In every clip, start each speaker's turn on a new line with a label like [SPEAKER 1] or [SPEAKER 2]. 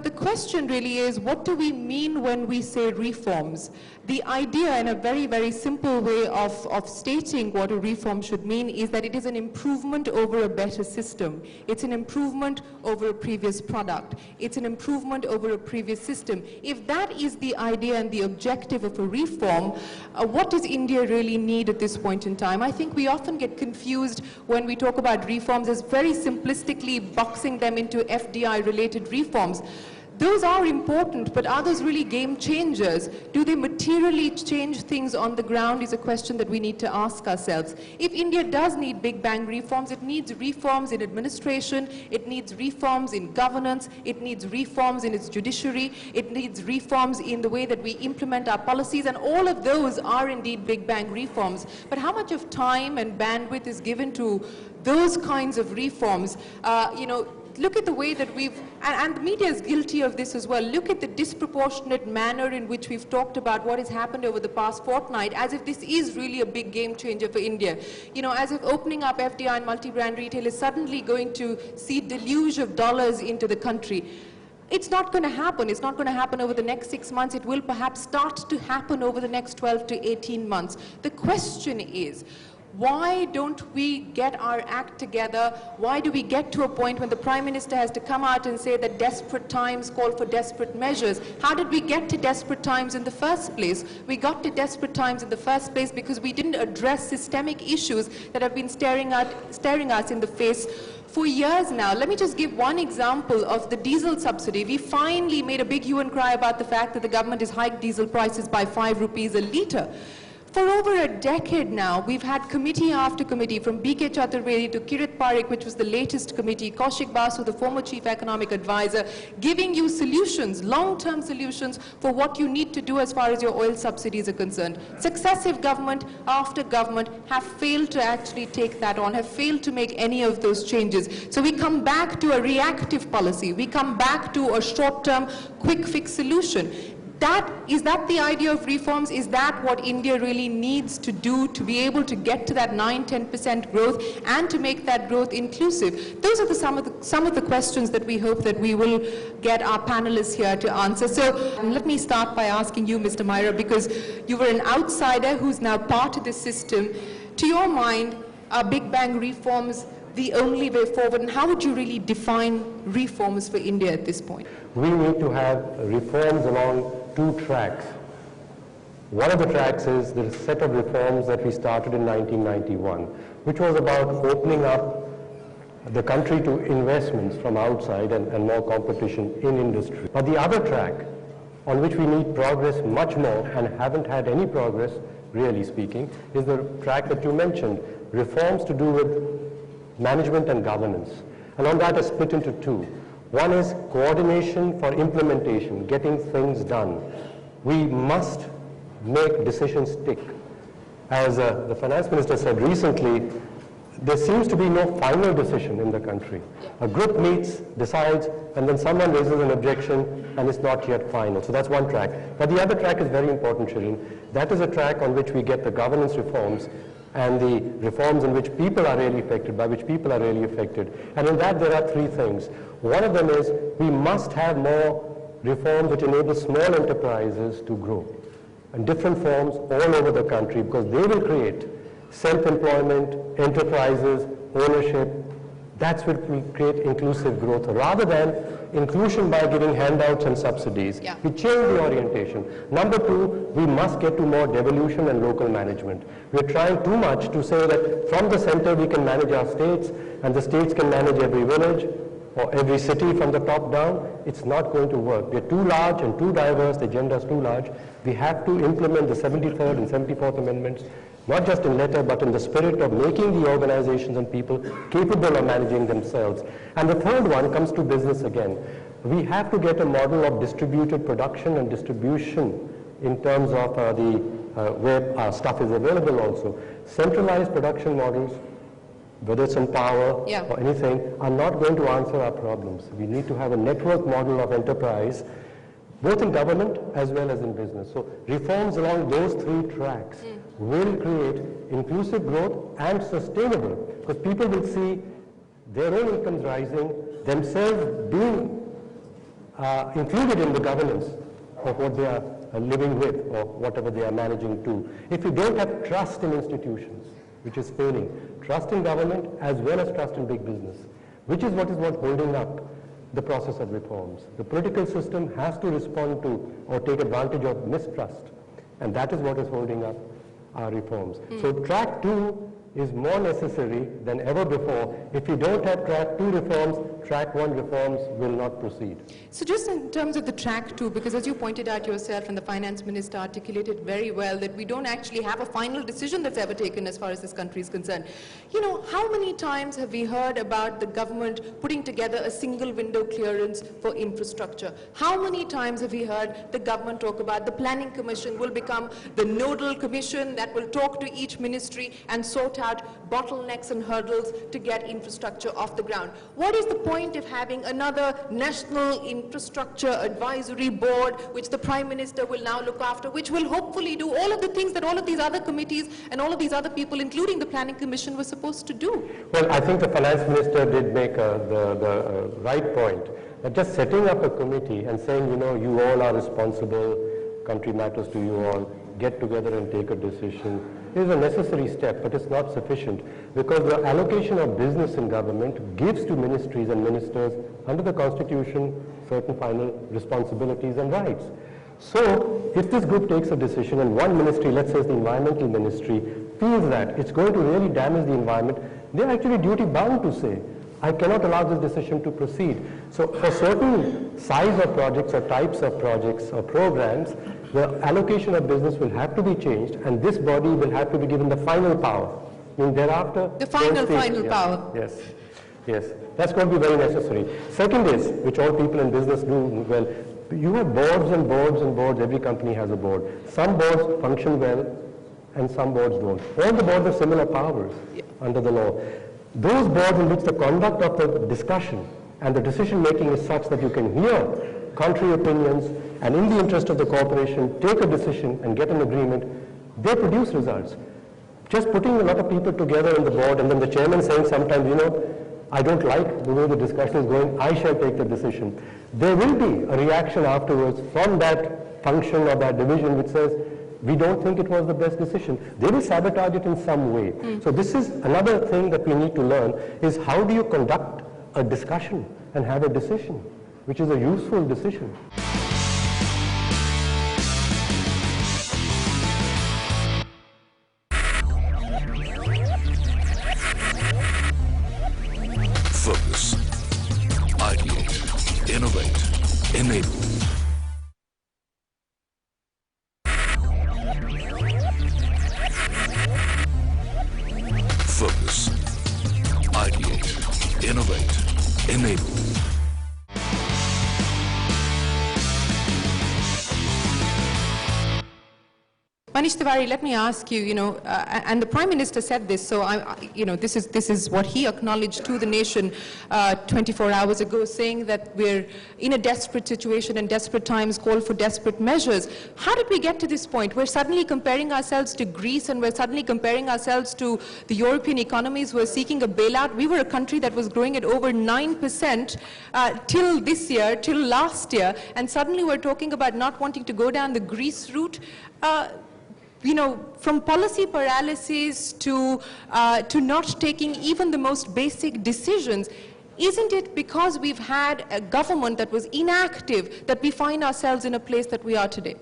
[SPEAKER 1] But the question really is, what do we mean when we say reforms? The idea, in a very, very simple way of stating what a reform should mean, is that it is an improvement over a better system. It's an improvement over a previous product. It's an improvement over a previous system. If that is the idea and the objective of a reform, what does India really need at this point in time? I think we often get confused when we talk about reforms as very simplistically boxing them into FDI-related reforms. Those are important, but are those really game changers? Do they materially change things on the ground is a question that we need to ask ourselves. If India does need big bang reforms, it needs reforms in administration, it needs reforms in governance, it needs reforms in its judiciary, it needs reforms in the way that we implement our policies, and all of those are indeed big bang reforms. But how much of time and bandwidth is given to those kinds of reforms? Look at the way that and the media is guilty of this as well. Look at the disproportionate manner in which we've talked about what has happened over the past fortnight, as if this is really a big game changer for India. As if opening up FDI and multi-brand retail is suddenly going to see deluge of dollars into the country. It's not going to happen. It's not going to happen over the next 6 months. It will perhaps start to happen over the next 12 to 18 months. The question is, why don't we get our act together? Why do we get to a point when the Prime Minister has to come out and say that desperate times call for desperate measures? How did we get to desperate times in the first place? We got to desperate times in the first place because we didn't address systemic issues that have been staring us in the face for years now. Let me just give one example of the diesel subsidy. We finally made a big hue and cry about the fact that the government has hiked diesel prices by 5 rupees a litre. For over a decade now, we've had committee after committee, from B.K. Chaturvedi to Kirit Parikh, which was the latest committee, Kaushik Basu, the former chief economic advisor, giving you solutions, long-term solutions for what you need to do as far as your oil subsidies are concerned. Successive government after government have failed to actually take that on, have failed to make any of those changes. So we come back to a reactive policy. We come back to a short-term, quick-fix solution. Is that the idea of reforms? Is that what India really needs to do to be able to get to that 9–10% growth and to make that growth inclusive? Those are some of the questions that we hope that we will get our panelists here to answer. So let me start by asking you, Mr. Maira, because you were an outsider who's now part of this system. To your mind, are big bang reforms the only way forward, and how would you really define reforms for India at this point?
[SPEAKER 2] We need to have reforms along 2 tracks. One of the tracks is the set of reforms that we started in 1991, which was about opening up the country to investments from outside and more competition in industry. But the other track, on which we need progress much more and haven't had any progress, really speaking, is the track that you mentioned, reforms to do with management and governance. And on that is split into 2. One is coordination for implementation, getting things done. We must make decisions stick. As the finance minister said recently, there seems to be no final decision in the country. A group meets, decides, and then someone raises an objection, and it's not yet final. So that's one track. But the other track is very important, Shireen. That is a track on which we get the governance reforms and the reforms in which people are really affected, by which people are really affected. And in that there are 3 things. One of them is we must have more reforms which enable small enterprises to grow in different forms all over the country, because they will create self-employment, enterprises, ownership. That's what will create inclusive growth, rather than inclusion by giving handouts and subsidies.
[SPEAKER 1] Yeah.
[SPEAKER 2] We change the orientation. Number 2, we must get to more devolution and local management. We're trying too much to say that from the center we can manage our states, and the states can manage every village or every city from the top down. It's not going to work. They're too large and too diverse. The agenda is too large. We have to implement the 73rd and 74th amendments, not just in letter, but in the spirit of making the organizations and people capable of managing themselves. And the third one comes to business again. We have to get a model of distributed production and distribution in terms of where our stuff is available also. Centralized production models, whether it's in power or anything, are not going to answer our problems. We need to have a network model of enterprise, both in government as well as in business. So reforms along those 3 tracks will create inclusive growth and sustainable, because people will see their own incomes rising, themselves being included in the governance of what they are living with or whatever they are managing to. If you don't have trust in institutions, which is failing, trust in government as well as trust in big business, which is what's holding up the process of reforms. The political system has to respond to or take advantage of mistrust, and that is what is holding up our reforms. So track 2 is more necessary than ever before. If you don't have track 2 reforms, track 1 reforms will not proceed.
[SPEAKER 1] So just in terms of the track 2, because as you pointed out yourself and the finance minister articulated very well that we don't actually have a final decision that's ever taken as far as this country is concerned. You know, how many times have we heard about the government putting together a single window clearance for infrastructure? How many times have we heard the government talk about the planning commission will become the nodal commission that will talk to each ministry and sort out bottlenecks and hurdles to get infrastructure off the ground? What is the point of having another national infrastructure advisory board, which the Prime Minister will now look after, which will hopefully do all of the things that all of these other committees and all of these other people, including the Planning Commission, were supposed to do?
[SPEAKER 2] Well, I think the Finance Minister did make the right point, that just setting up a committee and saying, you know, you all are responsible, country matters to you all, get together and take a decision, is a necessary step, but it's not sufficient, because the allocation of business in government gives to ministries and ministers under the Constitution certain final responsibilities and rights. So if this group takes a decision and one ministry, let's say the environmental ministry, feels that it's going to really damage the environment, they're actually duty bound to say, I cannot allow this decision to proceed. So for certain size of projects or types of projects or programs, the allocation of business will have to be changed, and this body will have to be given the final power. I mean, thereafter,
[SPEAKER 1] the final power.
[SPEAKER 2] Yes, yes. That's going to be very necessary. Second is, which all people in business do well, you have boards and boards and boards. Every company has a board. Some boards function well, and some boards don't. All the boards have similar powers under the law. Those boards in which the conduct of the discussion and the decision making is such that you can hear contrary opinions, and in the interest of the corporation, take a decision and get an agreement, they produce results. Just putting a lot of people together in the board and then the chairman saying sometimes, you know, I don't like the way the discussion is going, I shall take the decision. There will be a reaction afterwards from that function or that division which says, we don't think it was the best decision. They will sabotage it in some way. So this is another thing that we need to learn, is how do you conduct a discussion and have a decision, which is a useful decision.
[SPEAKER 3] Focus, ideate, innovate, enable. Focus, ideate, innovate, enable.
[SPEAKER 1] Manish Tiwari, let me ask you, and the Prime Minister said this, so this is what he acknowledged to the nation 24 hours ago, saying that we're in a desperate situation and desperate times call for desperate measures. How did we get to this point? We're suddenly comparing ourselves to Greece, and we're suddenly comparing ourselves to the European economies who are seeking a bailout. We were a country that was growing at over 9% till this year, till last year, and suddenly we're talking about not wanting to go down the Greece route. From policy paralysis to not taking even the most basic decisions, isn't it because we've had a government that was inactive that we find ourselves in a place that we are today?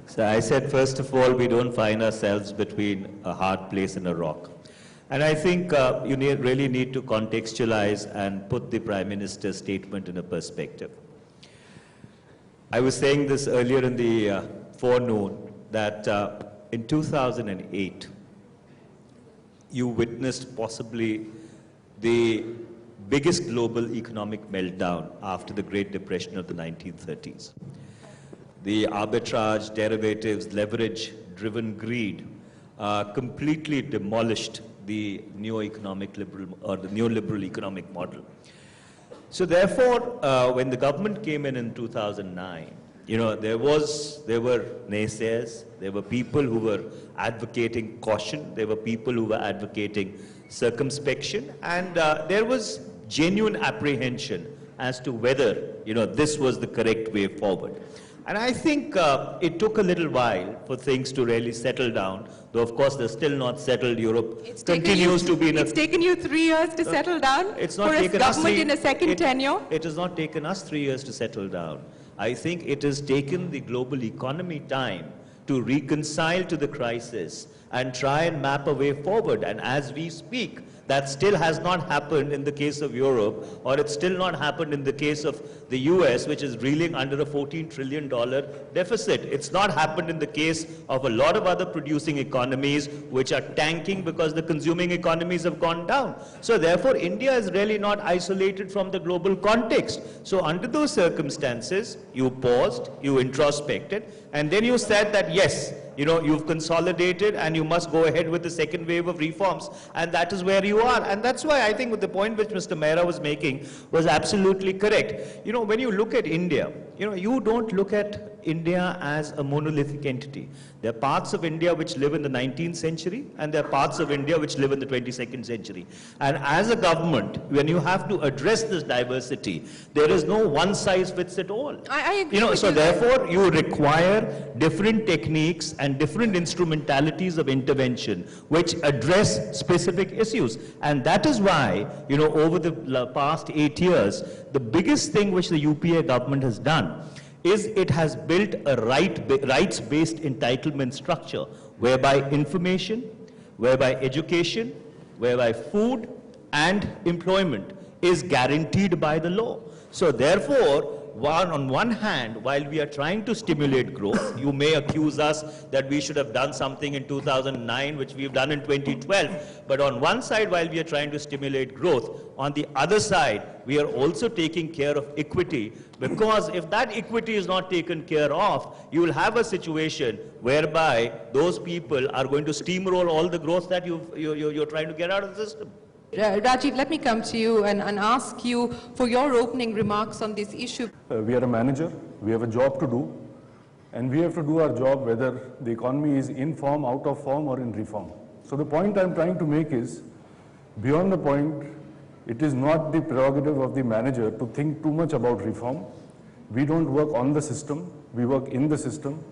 [SPEAKER 4] So I said, first of all, we don't find ourselves between a hard place and a rock. And I think you really need to contextualize and put the Prime Minister's statement in a perspective. I was saying this earlier in the forenoon, that in 2008, you witnessed possibly the biggest global economic meltdown after the Great Depression of the 1930s. The arbitrage, derivatives, leverage-driven greed completely demolished the neoliberal economic model. So therefore, when the government came in 2009, there were naysayers, there were people who were advocating caution, there were people who were advocating circumspection, and there was genuine apprehension as to whether, this was the correct way forward. And I think it took a little while for things to really settle down, though of course they're still not settled. Europe continues to be in a...
[SPEAKER 1] It's taken you 3 years to settle down
[SPEAKER 4] It's not
[SPEAKER 1] for a
[SPEAKER 4] taken us
[SPEAKER 1] government in a second tenure?
[SPEAKER 4] It has not taken us 3 years to settle down. I think it has taken the global economy time to reconcile to the crisis and try and map a way forward. And as we speak, that still has not happened in the case of Europe, or it's still not happened in the case of the US, which is reeling under a $14 trillion deficit. It's not happened in the case of a lot of other producing economies, which are tanking because the consuming economies have gone down. So therefore, India is really not isolated from the global context. So under those circumstances, you paused, you introspected, and then you said that, yes, you've consolidated and you must go ahead with the second wave of reforms, and that is where you are. And that's why I think with the point which Mr. Mehra was making was absolutely correct. When you look at India, you don't look at India as a monolithic entity. There are parts of India which live in the 19th century, and there are parts of India which live in the 22nd century. And as a government, when you have to address this diversity, there is no one size fits it all.
[SPEAKER 1] I agree
[SPEAKER 4] So therefore, you require different techniques and different instrumentalities of intervention which address specific issues. And that is why, over the past 8 years, the biggest thing which the UPA government has done is it has built a rights-based entitlement structure whereby information, whereby education, whereby food and employment is guaranteed by the law. So therefore, on one hand, while we are trying to stimulate growth, you may accuse us that we should have done something in 2009, which we've done in 2012. But on one side, while we are trying to stimulate growth, on the other side, we are also taking care of equity, because if that equity is not taken care of, you will have a situation whereby those people are going to steamroll all the growth that you're trying to get out of the system.
[SPEAKER 1] Rajiv, let me come to you and ask you for your opening remarks on this issue.
[SPEAKER 5] We are a manager, we have a job to do, and we have to do our job whether the economy is in form, out of form, or in reform. So the point I'm trying to make is, beyond the point, it is not the prerogative of the manager to think too much about reform. We don't work on the system, we work in the system,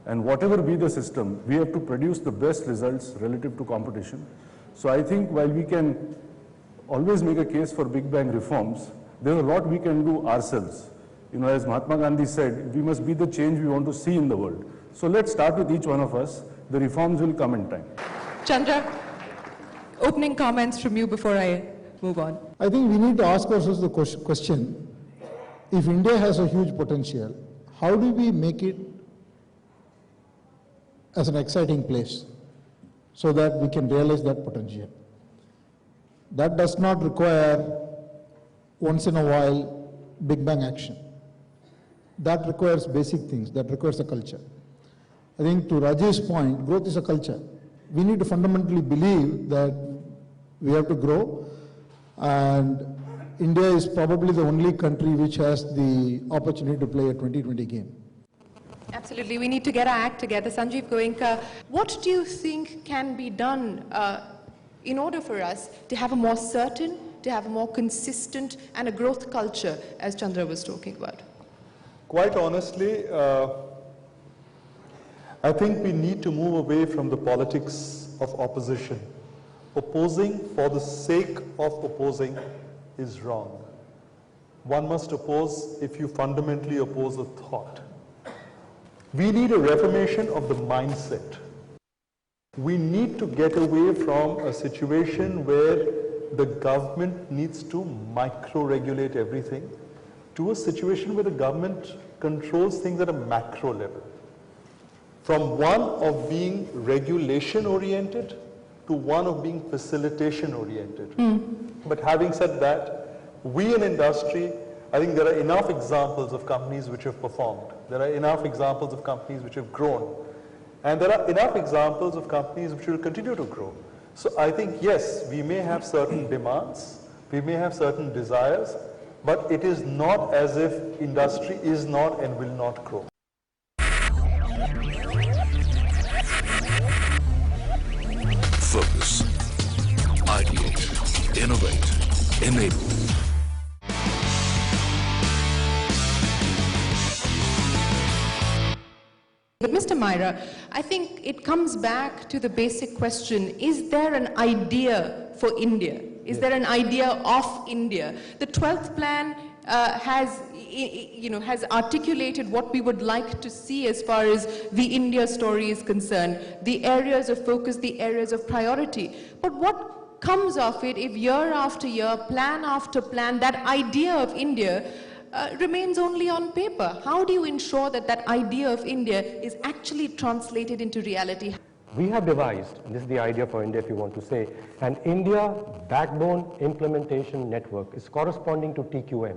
[SPEAKER 5] and whatever be the system, we have to produce the best results relative to competition. So I think while we can always make a case for big bang reforms, there's a lot we can do ourselves. As Mahatma Gandhi said, we must be the change we want to see in the world. So let's start with each one of us. The reforms will come in time.
[SPEAKER 1] Chandra, opening comments from you before I move on.
[SPEAKER 6] I think we need to ask ourselves the question, if India has a huge potential, how do we make it as an exciting place so that we can realize that potential? That does not require once in a while big bang action. That requires basic things, that requires a culture. I think to Rajiv's point, growth is a culture. We need to fundamentally believe that we have to grow, and India is probably the only country which has the opportunity to play a 2020 game.
[SPEAKER 1] Absolutely, we need to get our act together. Sanjeev Goenka, what do you think can be done in order for us to have a more certain, to have a more consistent and a growth culture, as Chandra was talking about?
[SPEAKER 7] Quite honestly, I think we need to move away from the politics of opposition. Opposing for the sake of opposing is wrong. One must oppose if you fundamentally oppose a thought. We need a reformation of the mindset. We need to get away from a situation where the government needs to micro-regulate everything to a situation where the government controls things at a macro level. From one of being regulation-oriented to one of being facilitation-oriented. But having said that, we in industry, I think there are enough examples of companies which have performed. There are enough examples of companies which have grown. And there are enough examples of companies which will continue to grow. So I think, yes, we may have certain demands, we may have certain desires, but it is not as if industry is not and will not grow.
[SPEAKER 3] Focus. Ideate. Innovate. Enable.
[SPEAKER 1] But Mr. Myra, I think it comes back to the basic question, is there an idea for India? Is there an idea of India? The 12th plan has articulated what we would like to see as far as the India story is concerned, the areas of focus, the areas of priority. But what comes of it if year after year, plan after plan, that idea of India remains only on paper? How do you ensure that that idea of India is actually translated into reality?
[SPEAKER 2] We have devised, and this is the idea for India if you want to say, an India backbone implementation network is corresponding to TQM.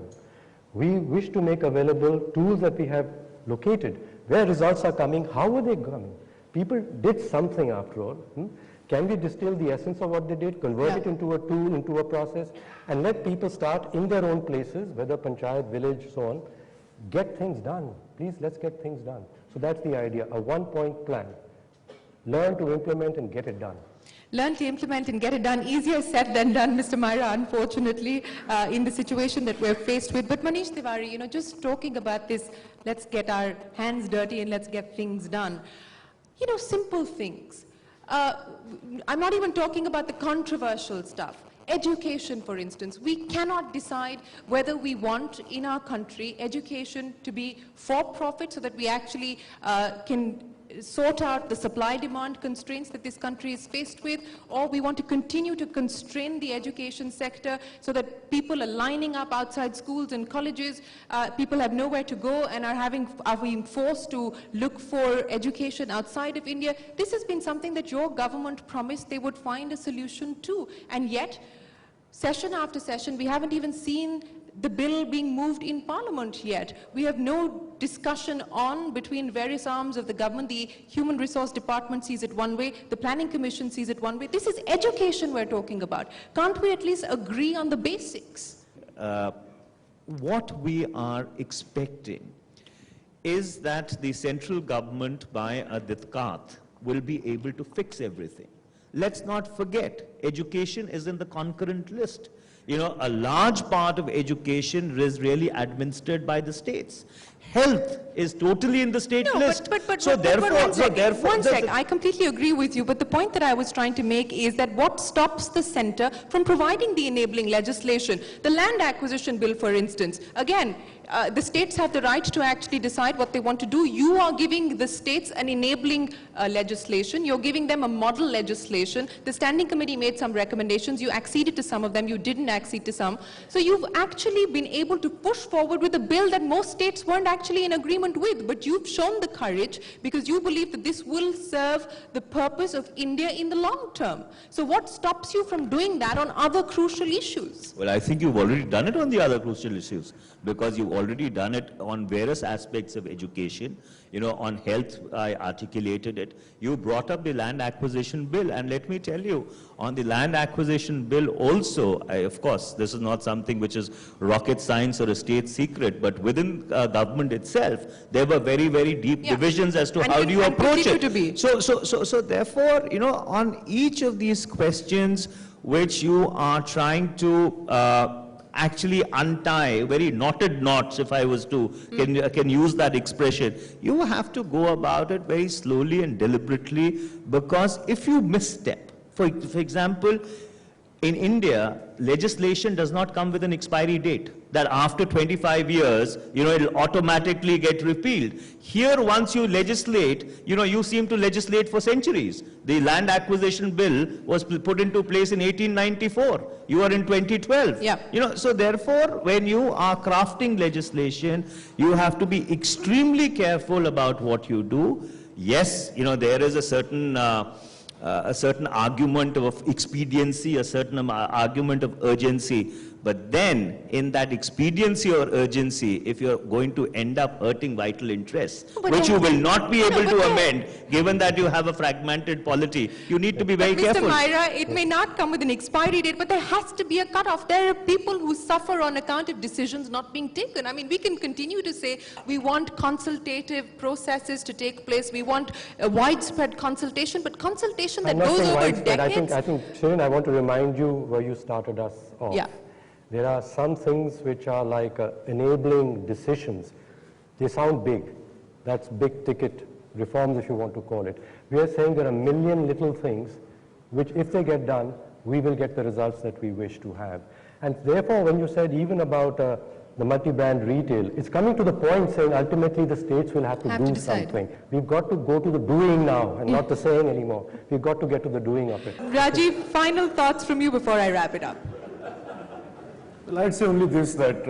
[SPEAKER 2] We wish to make available tools that we have located, where results are coming, how are they coming? People did something after all. Can we distill the essence of what they did, convert it into a tool, into a process, and let people start in their own places, whether panchayat, village, so on, get things done. Please, let's get things done. So that's the idea, a one-point plan. Learn to implement and get it done.
[SPEAKER 1] Learn to implement and get it done. Easier said than done, Mr. Myra, unfortunately, in the situation that we're faced with. But Manish Tiwari, just talking about this, let's get our hands dirty and let's get things done. Simple things. I'm not even talking about the controversial stuff. Education, for instance. We cannot decide whether we want in our country education to be for profit so that we actually can sort out the supply-demand constraints that this country is faced with, or we want to continue to constrain the education sector so that people are lining up outside schools and colleges, people have nowhere to go and are being forced to look for education outside of India. This has been something that your government promised they would find a solution to, and yet, session after session, we haven't even seen the bill being moved in Parliament yet. We have no discussion on between various arms of the government. The Human Resource Department sees it one way, the Planning Commission sees it one way. This is education we're talking about. Can't we at least agree on the basics?
[SPEAKER 4] What we are expecting is that the central government by a Ditkat will be able to fix everything. Let's not forget, education is in the concurrent list. A large part of education is really administered by the states. Health is totally in the state list.
[SPEAKER 1] But one sec, I completely agree with you, but the point that I was trying to make is that what stops the center from providing the enabling legislation? The land acquisition bill, for instance, again, the states have the right to actually decide what they want to do. You are giving the states an enabling legislation. You're giving them a model legislation. The standing committee made some recommendations. You acceded to some of them. You didn't accede to some. So you've actually been able to push forward with a bill that most states weren't actually in agreement with. But you've shown the courage because you believe that this will serve the purpose of India in the long term. So what stops you from doing that on other crucial issues?
[SPEAKER 4] Well, I think you've already done it on the other crucial issues, because you've already done it on various aspects of education. On health, I articulated it. You brought up the land acquisition bill, and let me tell you, on the land acquisition bill also, of course, this is not something which is rocket science or a state secret, but within government itself, there were very, very deep divisions as to how do you approach it. So therefore, on each of these questions which you are trying to actually untie very knotted knots, if I was to can use that expression, you have to go about it very slowly and deliberately, because if you misstep, for example, in India, legislation does not come with an expiry date, that after 25 years, it'll automatically get repealed. Here, once you legislate, you seem to legislate for centuries. The land acquisition bill was put into place in 1894. You are in 2012.
[SPEAKER 1] Yeah.
[SPEAKER 4] So therefore, when you are crafting legislation, you have to be extremely careful about what you do. Yes, there is a certain argument of expediency, a certain argument of urgency. But then, in that expediency or urgency, if you're going to end up hurting vital interests, which you will not be able to amend, given that you have a fragmented polity, you need to be very careful.
[SPEAKER 1] Mr. Myra, it may not come with an expiry date, but there has to be a cutoff. There are people who suffer on account of decisions not being taken. I mean, we can continue to say we want consultative processes to take place, we want a widespread consultation, but consultation that goes over decades.
[SPEAKER 2] I think, Shirin, I want to remind you where you started us off.
[SPEAKER 1] Yeah.
[SPEAKER 2] There are some things which are like enabling decisions. They sound big. That's big ticket reforms if you want to call it. We are saying there are a million little things which if they get done, we will get the results that we wish to have. And therefore, when you said even about the multi-brand retail, it's coming to the point saying ultimately the states will have to do something. We've got to go to the doing now and not the saying anymore. We've got to get to the doing of it.
[SPEAKER 1] Rajiv, final thoughts from you before I wrap it up.
[SPEAKER 5] Well, I'd say only this, that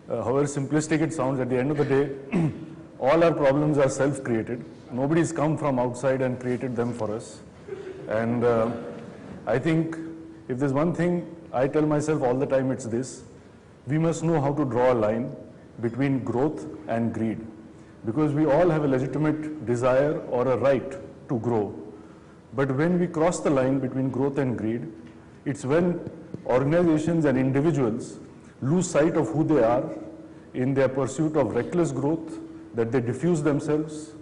[SPEAKER 5] however simplistic it sounds, at the end of the day, all our problems are self-created. Nobody's come from outside and created them for us. And I think if there's one thing I tell myself all the time, it's this: we must know how to draw a line between growth and greed, because we all have a legitimate desire or a right to grow. But when we cross the line between growth and greed, it's when organizations and individuals lose sight of who they are in their pursuit of reckless growth, that they diffuse themselves,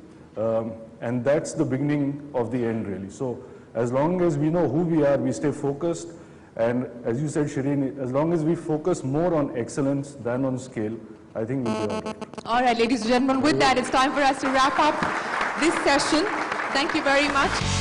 [SPEAKER 5] and that's the beginning of the end, really. So as long as we know who we are, we stay focused, and as you said, Shireen, as long as we focus more on excellence than on scale, I think we'll be all right.
[SPEAKER 1] All right, ladies and gentlemen, with that, it's time for us to wrap up this session. Thank you very much.